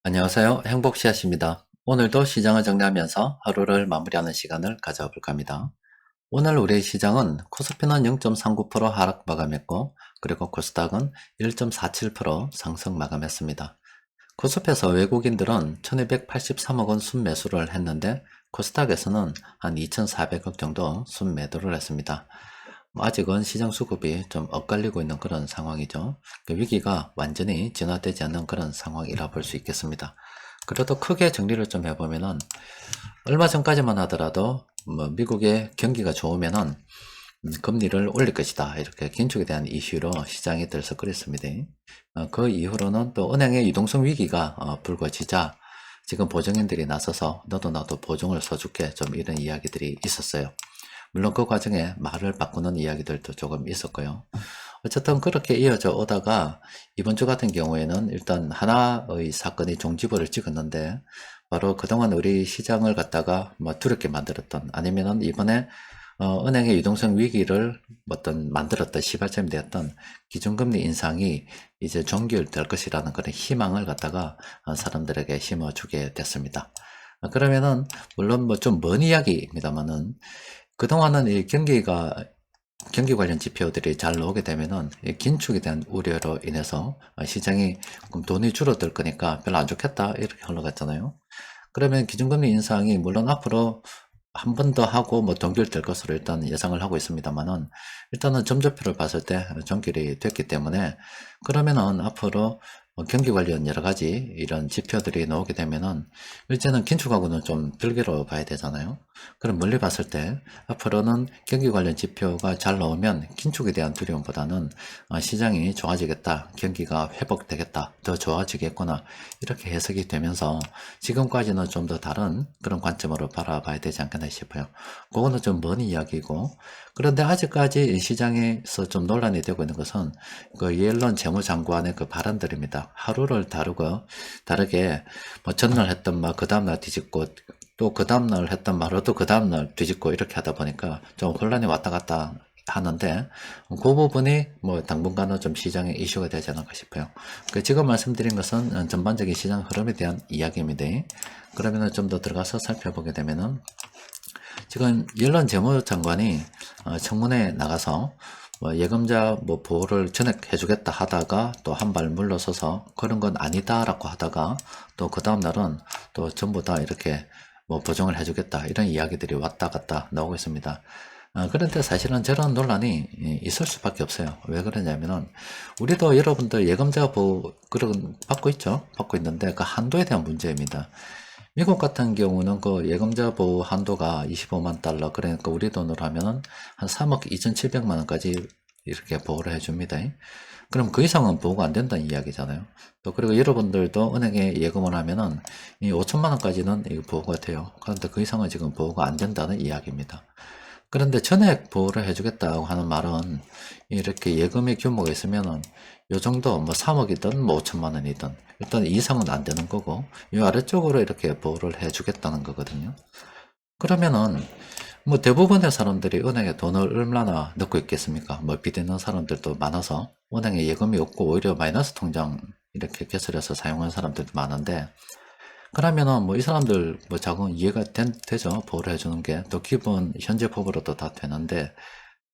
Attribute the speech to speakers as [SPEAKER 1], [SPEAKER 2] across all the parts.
[SPEAKER 1] 안녕하세요. 행복씨앗입니다. 오늘도 시장을 정리하면서 하루를 마무리하는 시간을 가져볼까 합니다. 오늘 우리 시장은 코스피는 0.39% 하락 마감했고, 그리고 코스닥은 1.47% 상승 마감했습니다. 코스피에서 외국인들은 1283억 원 순매수를 했는데, 코스닥에서는 한 2400억 정도 순매도를 했습니다. 아직은 시장 수급이 좀 엇갈리고 있는 그런 상황이죠. 위기가 완전히 진화되지 않는 그런 상황이라 볼 수 있겠습니다. 그래도 크게 정리를 좀 해보면은, 얼마 전까지만 하더라도 미국의 경기가 좋으면은 금리를 올릴 것이다, 이렇게 긴축에 대한 이슈로 시장이 들썩거렸습니다. 그 이후로는 또 은행의 유동성 위기가 불거지자 지금 보증인들이 나서서 너도 나도 보증을 서줄게, 좀 이런 이야기들이 있었어요. 물론 그 과정에 말을 바꾸는 이야기들도 조금 있었고요. 어쨌든 그렇게 이어져 오다가 이번 주 같은 경우에는 일단 하나의 사건이 종지부를 찍었는데, 바로 그동안 우리 시장을 갖다가 두렵게 만들었던, 아니면은 이번에 은행의 유동성 위기를 만들었던 시발점이 되었던 기준금리 인상이 이제 종결될 것이라는 그런 희망을 갖다가 사람들에게 심어주게 됐습니다. 그러면은 물론 좀 먼 이야기입니다만은, 그동안은 이 경기 관련 지표들이 잘 나오게 되면은 이 긴축에 대한 우려로 인해서 시장이 그럼 돈이 줄어들 거니까 별로 안 좋겠다, 이렇게 흘러갔잖아요. 그러면 기준금리 인상이 물론 앞으로 한 번 더 하고 동결될 것으로 일단 예상을 하고 있습니다만은, 일단은 점조표를 봤을 때 종결이 됐기 때문에, 그러면은 앞으로 경기 관련 여러 가지 이런 지표들이 나오게 되면은 이제는 긴축하고는 좀 별개로 봐야 되잖아요. 그럼 멀리 봤을 때 앞으로는 경기 관련 지표가 잘 나오면 긴축에 대한 두려움보다는 시장이 좋아지겠다, 경기가 회복되겠다, 더 좋아지겠구나, 이렇게 해석이 되면서 지금까지는 좀 더 다른 그런 관점으로 바라봐야 되지 않겠나 싶어요. 그거는 좀 먼 이야기고, 그런데 아직까지 시장에서 좀 논란이 되고 있는 것은 그 이엘런 재무장관의 그 발언들입니다. 하루를 다르게 전날 했던 말 그 다음날 뒤집고, 또 그 다음날 했던 말을 또 그 다음날 뒤집고, 이렇게 하다 보니까 좀 혼란이 왔다 갔다 하는데, 그 부분이 당분간은 좀 시장의 이슈가 되지 않을까 싶어요. 지금 말씀드린 것은 전반적인 시장 흐름에 대한 이야기입니다. 그러면 좀 더 들어가서 살펴보게 되면은, 지금 옐런 재무장관이 청문회에 나가서 예금자 보호를 전액해주겠다 하다가 또 한 발 물러서서 그런 건 아니다라고 하다가, 또 그 다음날은 또 전부 다 이렇게 보정을 해주겠다, 이런 이야기들이 왔다 갔다 나오고 있습니다. 그런데 사실은 저런 논란이 있을 수밖에 없어요. 왜 그러냐면은, 우리도 여러분들 예금자 보호 그런 받고 있죠? 받고 있는데 그 한도에 대한 문제입니다. 미국 같은 경우는 그 예금자 보호 한도가 25만 달러, 그러니까 우리 돈으로 하면은 한 3억 2,700만 원까지 이렇게 보호를 해줍니다. 그럼 그 이상은 보호가 안 된다는 이야기잖아요. 또 그리고 여러분들도 은행에 예금을 하면은 이 5천만 원까지는 보호가 돼요. 그런데 그 이상은 지금 보호가 안 된다는 이야기입니다. 그런데 전액 보호를 해주겠다고 하는 말은, 이렇게 예금의 규모가 있으면은 요 정도 3억이든 5천만 원이든 일단 이상은 안 되는 거고, 이 아래쪽으로 이렇게 보호를 해주겠다는 거거든요. 그러면은 대부분의 사람들이 은행에 돈을 얼마나 넣고 있겠습니까? 빚 있는 사람들도 많아서 은행에 예금이 없고 오히려 마이너스 통장 이렇게 개설해서 사용하는 사람들도 많은데, 그러면은 이 사람들 자금 이해가 되죠? 보호를 해주는 게 또 기본 현재 법으로도 다 되는데,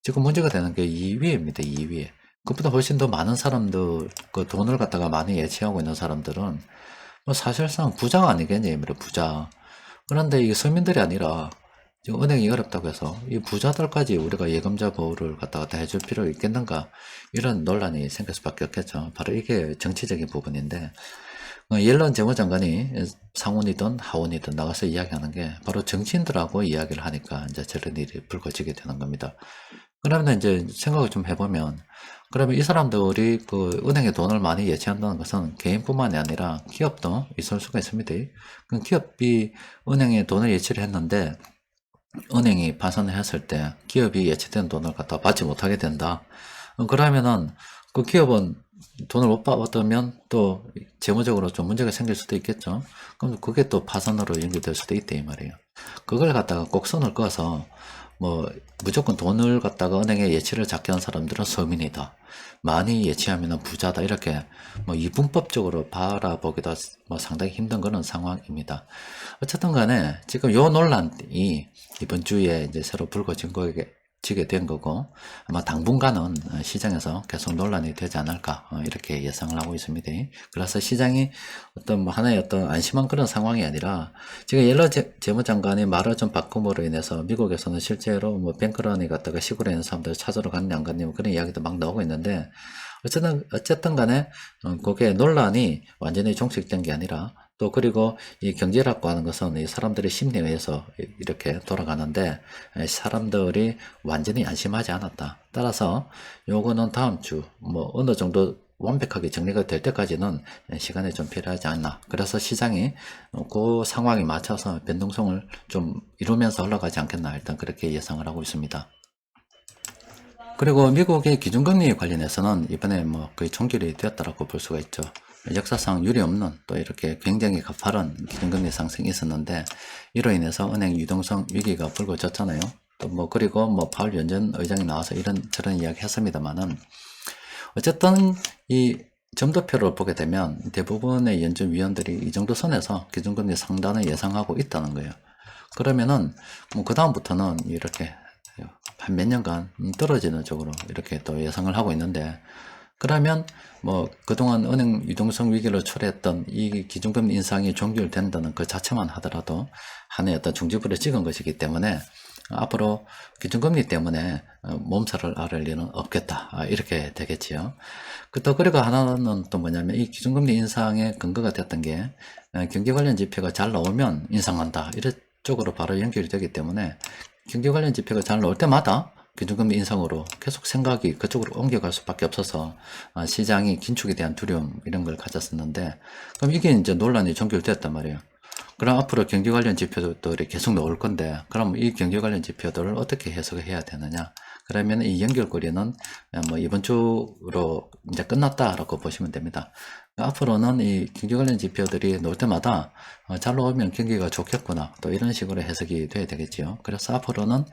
[SPEAKER 1] 지금 문제가 되는 게 2위입니다. 2위. 그보다 훨씬 더 많은 사람들, 그 돈을 갖다가 많이 예치하고 있는 사람들은 사실상 부자가 아니겠냐입니다. 부자. 그런데 이게 서민들이 아니라 지금 은행이 어렵다고 해서 이 부자들까지 우리가 예금자 보호를 갖다가 다 해줄 필요 있겠는가, 이런 논란이 생길 수밖에 없겠죠. 바로 이게 정치적인 부분인데, 옐런 재무장관이 상원이든 하원이든 나가서 이야기하는 게 바로 정치인들하고 이야기를 하니까 이제 저런 일이 불거지게 되는 겁니다. 그러면 이제 생각을 좀 해보면, 그러면 이 사람들이 그 은행에 돈을 많이 예치한다는 것은 개인뿐만이 아니라 기업도 있을 수가 있습니다. 그 기업이 은행에 돈을 예치를 했는데 은행이 파산을 했을 때 기업이 예치된 돈을 갖다 받지 못하게 된다. 그러면은 그 기업은 돈을 못 받으면 또 재무적으로 좀 문제가 생길 수도 있겠죠. 그럼 그게 또 파산으로 연결될 수도 있다, 이 말이에요. 그걸 갖다가 꼭 선을 그어서 뭐 무조건 돈을 갖다가 은행에 예치를 작게 한 사람들은 서민이다. 많이 예치하면 부자다. 이렇게 뭐 이분법적으로 바라보기도 뭐 상당히 힘든 그런 상황입니다. 어쨌든 간에 지금 요 논란이 이번 주에 이제 새로 불거진 거에 지게 된 거고, 아마 당분간은 시장에서 계속 논란이 되지 않을까 이렇게 예상을 하고 있습니다. 그래서 시장이 어떤 뭐 하나의 어떤 안심한 그런 상황이 아니라, 지금 옐런 재무장관이 말을 좀 바꿈으로 인해서 미국에서는 실제로 뭐 뱅크런이 갔다가 시골에 있는 사람들 찾으러 갔냐 안 갔냐 그런 이야기도 막 나오고 있는데, 어쨌든 간에 그게 논란이 완전히 종식된 게 아니라, 또 그리고 이 경제라고 하는 것은 이 사람들의 심리에 의해서 이렇게 돌아가는데, 사람들이 완전히 안심하지 않았다. 따라서 요거는 다음 주 뭐 어느 정도 완벽하게 정리가 될 때까지는 시간이 좀 필요하지 않나. 그래서 시장이 그 상황에 맞춰서 변동성을 좀 이루면서 올라가지 않겠나, 일단 그렇게 예상을 하고 있습니다. 그리고 미국의 기준금리 관련해서는 이번에 뭐 거의 종결이 되었다라고 볼 수가 있죠. 역사상 유례 없는 또 이렇게 굉장히 가파른 기준금리 상승이 있었는데, 이로 인해서 은행 유동성 위기가 불거졌잖아요. 또 뭐 그리고 뭐 파월 연준 의장이 나와서 이런 저런 이야기 했습니다만은, 어쨌든 이 점도표를 보게 되면 대부분의 연준 위원들이 이 정도 선에서 기준금리 상단을 예상하고 있다는 거예요. 그러면은 뭐 그 다음부터는 이렇게 한 몇 년간 떨어지는 쪽으로 이렇게 또 예상을 하고 있는데, 그러면 뭐 그동안 은행 유동성 위기를 초래했던 이 기준금리 인상이 종결된다는 그 자체만 하더라도 하나의 어떤 중지부를 찍은 것이기 때문에, 앞으로 기준금리 때문에 몸살을 앓을 일은 없겠다, 이렇게 되겠지요. 또 그리고 하나는 또 뭐냐면, 이 기준금리 인상의 근거가 됐던 게 경제 관련 지표가 잘 나오면 인상한다, 이런 쪽으로 바로 연결이 되기 때문에, 경제 관련 지표가 잘 나올 때마다 기준금리 인상으로 계속 생각이 그쪽으로 옮겨갈 수밖에 없어서 시장이 긴축에 대한 두려움 이런 걸 가졌었는데, 그럼 이게 이제 논란이 종결됐단 말이에요. 그럼 앞으로 경제 관련 지표들이 계속 나올 건데, 그럼 이 경제 관련 지표들을 어떻게 해석을 해야 되느냐? 그러면 이 연결고리는 뭐 이번 주로 이제 끝났다라고 보시면 됩니다. 앞으로는 이 경제 관련 지표들이 나올 때마다 잘 나오면 경기가 좋겠구나, 또 이런 식으로 해석이 돼야 되겠지요. 그래서 앞으로는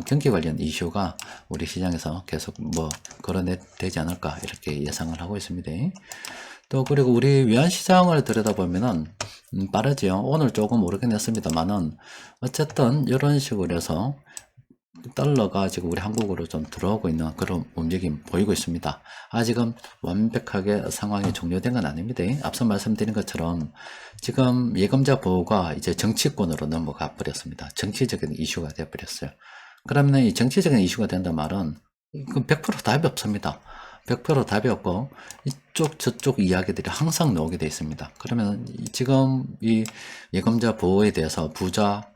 [SPEAKER 1] 경기 관련 이슈가 우리 시장에서 계속 뭐 거론되지 않을까, 이렇게 예상을 하고 있습니다. 또 그리고 우리 외환시장을 들여다보면은 빠르지요. 오늘 조금 오르긴 했습니다만은, 어쨌든 이런 식으로 해서 달러가 지금 우리 한국으로 좀 들어오고 있는 그런 움직임 보이고 있습니다. 아직은 완벽하게 상황이 종료된 건 아닙니다. 앞서 말씀드린 것처럼 지금 예금자 보호가 이제 정치권으로 넘어가 버렸습니다. 정치적인 이슈가 되어 버렸어요. 그러면 이 정치적인 이슈가 된다 말은 100% 답이 없습니다. 100% 답이 없고 이쪽 저쪽 이야기들이 항상 나오게 되어 있습니다. 그러면 지금 이 예금자 보호에 대해서 부자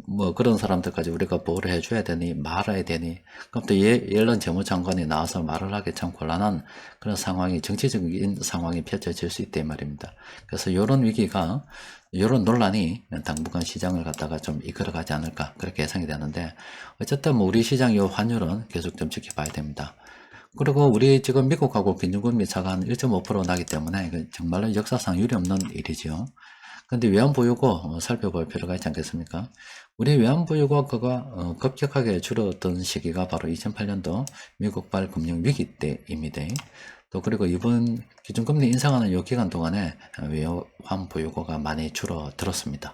[SPEAKER 1] 뭐 그런 사람들까지 우리가 보호를 해줘야 되니 말아야 되니, 그럼 또 옐런 재무장관이 나와서 말을 하기 참 곤란한 그런 상황이, 정치적인 상황이 펼쳐질 수 있다 이 말입니다. 그래서 이런 위기가, 이런 논란이 당분간 시장을 갖다가 좀 이끌어가지 않을까, 그렇게 예상이 되는데, 어쨌든 뭐 우리 시장 요 환율은 계속 좀 지켜봐야 됩니다. 그리고 우리 지금 미국하고 기준금리 차가 한 1.5% 나기 때문에 정말로 역사상 유례없는 일이죠. 근데 외환보유고 살펴볼 필요가 있지 않겠습니까? 우리 외환보유고가 급격하게 줄었던 시기가 바로 2008년도 미국발 금융위기 때입니다. 또 그리고 이번 기준금리 인상하는 요 기간 동안에 외환보유고가 많이 줄어들었습니다.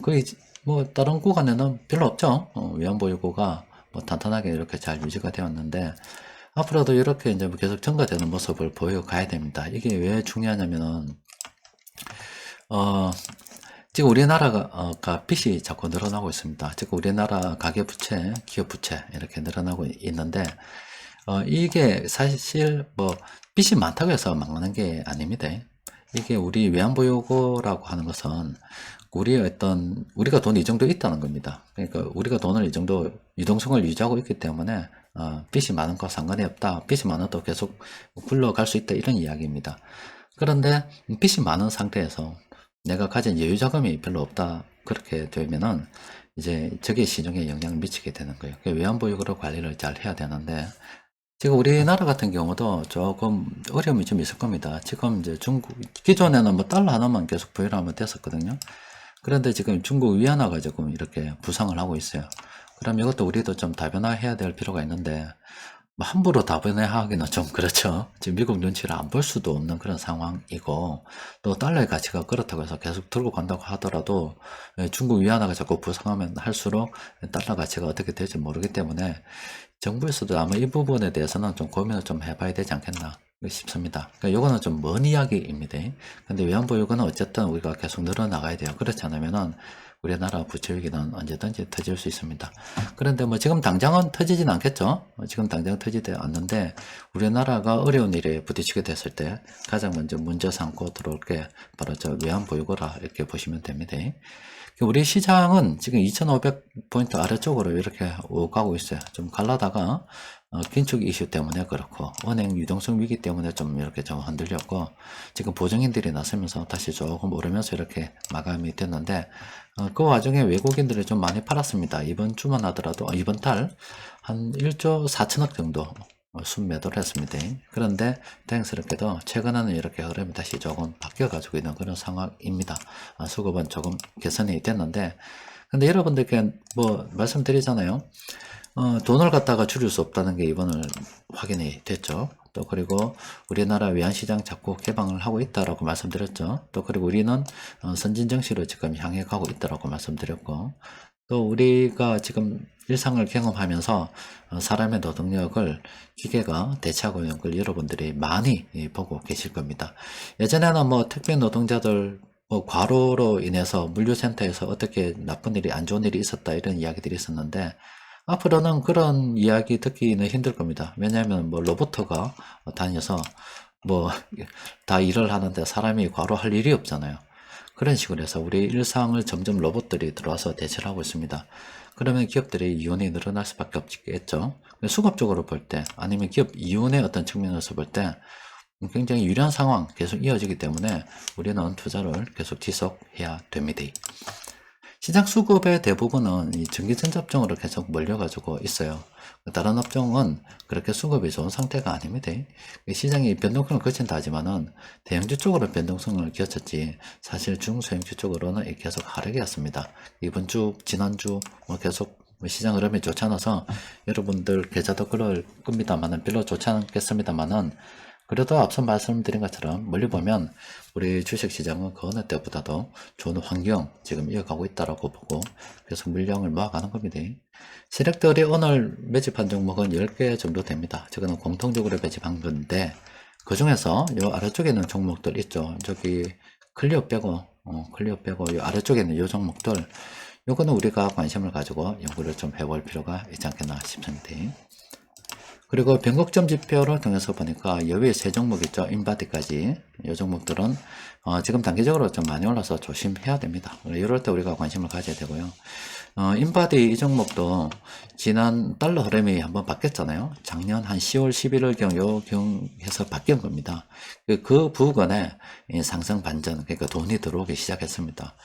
[SPEAKER 1] 거의 뭐 다른 구간에는 별로 없죠. 외환보유고가 뭐 탄탄하게 이렇게 잘 유지가 되었는데, 앞으로도 이렇게 이제 계속 증가되는 모습을 보여가야 됩니다. 이게 왜 중요하냐면은, 지금 우리나라가 빚이 자꾸 늘어나고 있습니다. 지금 우리나라 가계부채, 기업부채 이렇게 늘어나고 있는데, 이게 사실 뭐 빚이 많다고 해서 막는 게 아닙니다. 이게 우리 외환보유고라고 하는 것은 우리가 돈이 이 정도 있다는 겁니다. 그러니까 우리가 돈을 이 정도 유동성을 유지하고 있기 때문에 빚이 많은 거 상관이 없다. 빚이 많아도 계속 굴러갈 수 있다, 이런 이야기입니다. 그런데 빚이 많은 상태에서 내가 가진 여유 자금이 별로 없다, 그렇게 되면은 이제 저게 시중에 영향을 미치게 되는 거예요. 외환보유고로 관리를 잘 해야 되는데, 지금 우리나라 같은 경우도 조금 어려움이 좀 있을 겁니다. 지금 이제 중국, 기존에는 뭐 달러 하나만 계속 보유하면 됐었거든요. 그런데 지금 중국 위안화가 조금 이렇게 부상을 하고 있어요. 그럼 이것도 우리도 좀 다변화해야 될 필요가 있는데, 뭐 함부로 다변화하기는 좀 그렇죠. 지금 미국 눈치를 안 볼 수도 없는 그런 상황이고, 또 달러의 가치가 그렇다고 해서 계속 들고 간다고 하더라도 중국 위안화가 자꾸 부상하면 할수록 달러 가치가 어떻게 될지 모르기 때문에 정부에서도 아마 이 부분에 대해서는 좀 고민을 좀 해봐야 되지 않겠나 싶습니다. 그러니까 요거는 좀 먼 이야기입니다. 근데 외환보유고는 어쨌든 우리가 계속 늘어나가야 돼요. 그렇지 않으면은 우리나라 부채 위기는 언제든지 터질 수 있습니다. 그런데 뭐 지금 당장은 터지진 않겠죠. 지금 당장 터지지 않는데 우리나라가 어려운 일에 부딪히게 됐을 때 가장 먼저 문제 삼고 들어올 게 바로 저 외환보유고라 이렇게 보시면 됩니다. 우리 시장은 지금 2500포인트 아래쪽으로 이렇게 오가고 있어요. 좀 갈라다가 긴축 이슈 때문에 그렇고 은행 유동성 위기 때문에 좀 이렇게 좀 흔들렸고 지금 보증인들이 나서면서 다시 조금 오르면서 이렇게 마감이 됐는데 그 와중에 외국인들이 좀 많이 팔았습니다. 이번 주만 하더라도 이번 달 한 1조 4천억 정도 순매도를 했습니다. 그런데 다행스럽게도 최근에는 이렇게 흐름이 다시 조금 바뀌어 가지고 있는 그런 상황입니다. 수급은 조금 개선이 됐는데 근데 여러분들께 뭐 말씀드리잖아요. 돈을 갖다가 줄일 수 없다는 게 이번을 확인이 됐죠. 또 그리고 우리나라 외환시장 자꾸 개방을 하고 있다라고 말씀드렸죠. 또 그리고 우리는 선진 정시로 지금 향해 가고 있다라고 말씀드렸고 또 우리가 지금 일상을 경험하면서 사람의 노동력을 기계가 대체하고 있는 걸 여러분들이 많이 보고 계실 겁니다. 예전에는 뭐 택배 노동자들 뭐 과로로 인해서 물류센터에서 어떻게 나쁜 일이 안 좋은 일이 있었다 이런 이야기들이 있었는데 앞으로는 그런 이야기 듣기는 힘들 겁니다. 왜냐하면 뭐 로봇가 다녀서 뭐 다 일을 하는데 사람이 과로할 일이 없잖아요. 그런 식으로 해서 우리 일상을 점점 로봇들이 들어와서 대체를 하고 있습니다. 그러면 기업들의 이윤이 늘어날 수밖에 없겠죠. 수급적으로 볼 때, 아니면 기업 이윤의 어떤 측면에서 볼 때, 굉장히 유리한 상황 계속 이어지기 때문에 우리는 투자를 계속 지속해야 됩니다. 시장 수급의 대부분은 이 전기전자업종으로 계속 몰려가지고 있어요. 다른 업종은 그렇게 수급이 좋은 상태가 아닙니다. 시장이 변동성을 거친다 하지만은 대형주 쪽으로 변동성을 거쳤지 사실 중소형주 쪽으로는 계속 하락이었습니다. 이번 주, 지난주 뭐 계속 시장 흐름이 좋지 않아서 여러분들 계좌도 그럴 겁니다만은 별로 좋지 않겠습니다만은 그래도 앞서 말씀드린 것처럼 멀리 보면 우리 주식시장은 그 어느 때보다도 좋은 환경 지금 이어가고 있다라고 보고 계속 물량을 모아가는 겁니다. 세력들이 오늘 매집한 종목은 10개 정도 됩니다. 저거는 공통적으로 매집한 건데 그 중에서 요 아래쪽에 있는 종목들 있죠. 저기 클리어 빼고 요 아래쪽에 있는 요 종목들 요거는 우리가 관심을 가지고 연구를 좀 해볼 필요가 있지 않겠나 싶습니다. 그리고 변곡점 지표를 통해서 보니까 여기에 세 종목 있죠. 인바디까지. 이 종목들은 지금 단기적으로 좀 많이 올라서 조심해야 됩니다. 이럴 때 우리가 관심을 가져야 되고요. 인바디 이 종목도 지난 달러 흐름이 한번 바뀌었잖아요. 작년 한 10월 11월경 요경 해서 바뀐 겁니다. 그 부근에 상승 반전, 그러니까 돈이 들어오기 시작했습니다.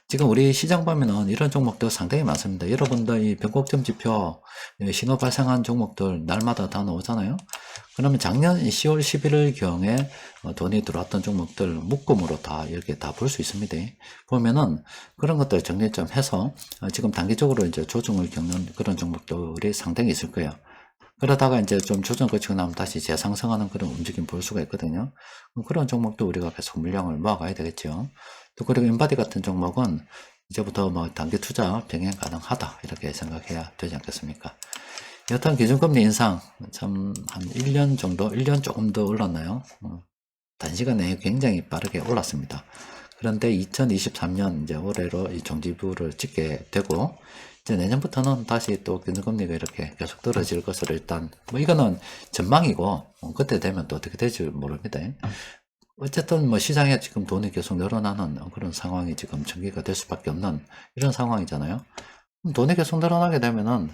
[SPEAKER 1] 지금 우리 시장 보면은 이런 종목도 상당히 많습니다. 여러분들 이 변곡점 지표 신호 발생한 종목들 날마다 다 나오잖아요. 그러면 작년 10월 11일 경에 돈이 들어왔던 종목들 묶음으로 다 이렇게 다 볼 수 있습니다. 보면은 그런 것들 정리 좀 해서 지금 단기적으로 이제 조정을 겪는 그런 종목들이 상당히 있을 거예요. 그러다가 이제 좀 조정 거치고 나면 다시 재상승하는 그런 움직임 볼 수가 있거든요. 그런 종목도 우리가 계속 물량을 모아가야 되겠죠. 또 그리고 인바디 같은 종목은 이제부터 뭐 단기 투자 병행 가능하다 이렇게 생각해야 되지 않겠습니까? 여튼 기준금리 인상 참 한 1년 정도, 1년 조금 더 올랐나요? 단시간에 굉장히 빠르게 올랐습니다. 그런데 2023년 이제 올해로 이 종지부를 찍게 되고 이제 내년부터는 다시 또 기준금리가 이렇게 계속 떨어질 것으로 일단 뭐 이거는 전망이고 그때 되면 또 어떻게 될지 모릅니다. 어쨌든 뭐 시장에 지금 돈이 계속 늘어나는 그런 상황이 지금 전개가 될 수밖에 없는 이런 상황이잖아요. 돈이 계속 늘어나게 되면은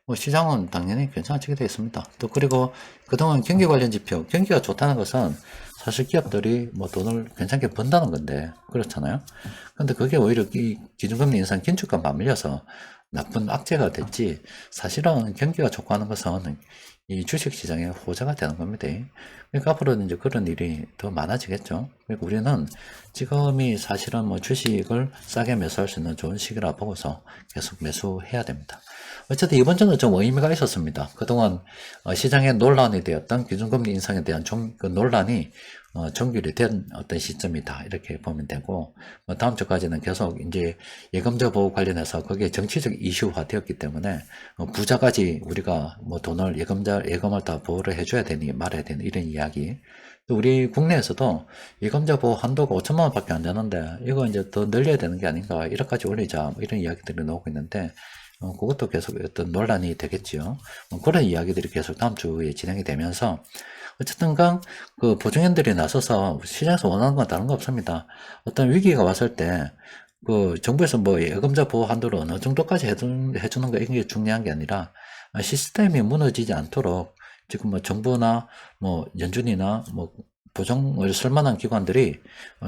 [SPEAKER 1] 뭐 시장은 당연히 괜찮아지게 되어 있습니다. 또 그리고 그동안 경기 관련 지표, 경기가 좋다는 것은 사실 기업들이 뭐 돈을 괜찮게 번다는 건데 그렇잖아요. 근데 그게 오히려 이 기준금리 인상 긴축과 맞물려서 나쁜 악재가 됐지 사실은 경기가 좋고 하는 것은 이 주식시장의 호재가 되는 겁니다. 그러니까 앞으로는 이제 그런 일이 더 많아지겠죠. 그러니까 우리는 지금이 사실은 뭐 주식을 싸게 매수할 수 있는 좋은 시기라 보고서 계속 매수해야 됩니다. 어쨌든 이번 주는 좀 의미가 있었습니다. 그동안 시장에 논란이 되었던 기준금리 인상에 대한 그 논란이 종결이 된 어떤 시점이다. 이렇게 보면 되고, 다음 주까지는 계속 이제 예금자 보호 관련해서 그게 정치적 이슈화 되었기 때문에 부자까지 우리가 뭐 돈을 예금을 다 보호를 해줘야 되니 말아야 되니 이런 이야기. 또 우리 국내에서도 예금자 보호 한도가 5천만 원밖에 안 되는데 이거 이제 더 늘려야 되는 게 아닌가 1억까지 올리자 뭐 이런 이야기들이 나오고 있는데 그것도 계속 어떤 논란이 되겠지요. 그런 이야기들이 계속 다음 주에 진행이 되면서 어쨌든 그 보증인들이 나서서 시장에서 원하는 건 다른 거 없습니다. 어떤 위기가 왔을 때 그 정부에서 뭐 예금자 보호 한도를 어느 정도까지 해주는 거 이게 중요한 게 아니라 시스템이 무너지지 않도록 지금 뭐 정부나 뭐 연준이나 뭐 보증을 쓸 만한 기관들이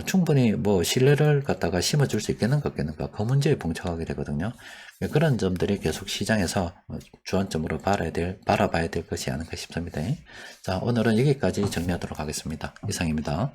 [SPEAKER 1] 충분히 뭐 신뢰를 갖다가 심어줄 수 있겠는가 없겠는가 그 문제에 봉착하게 되거든요. 그런 점들이 계속 시장에서 주안점으로 바라봐야 될 것이 아닌가 싶습니다. 자, 오늘은 여기까지 정리하도록 하겠습니다. 이상입니다.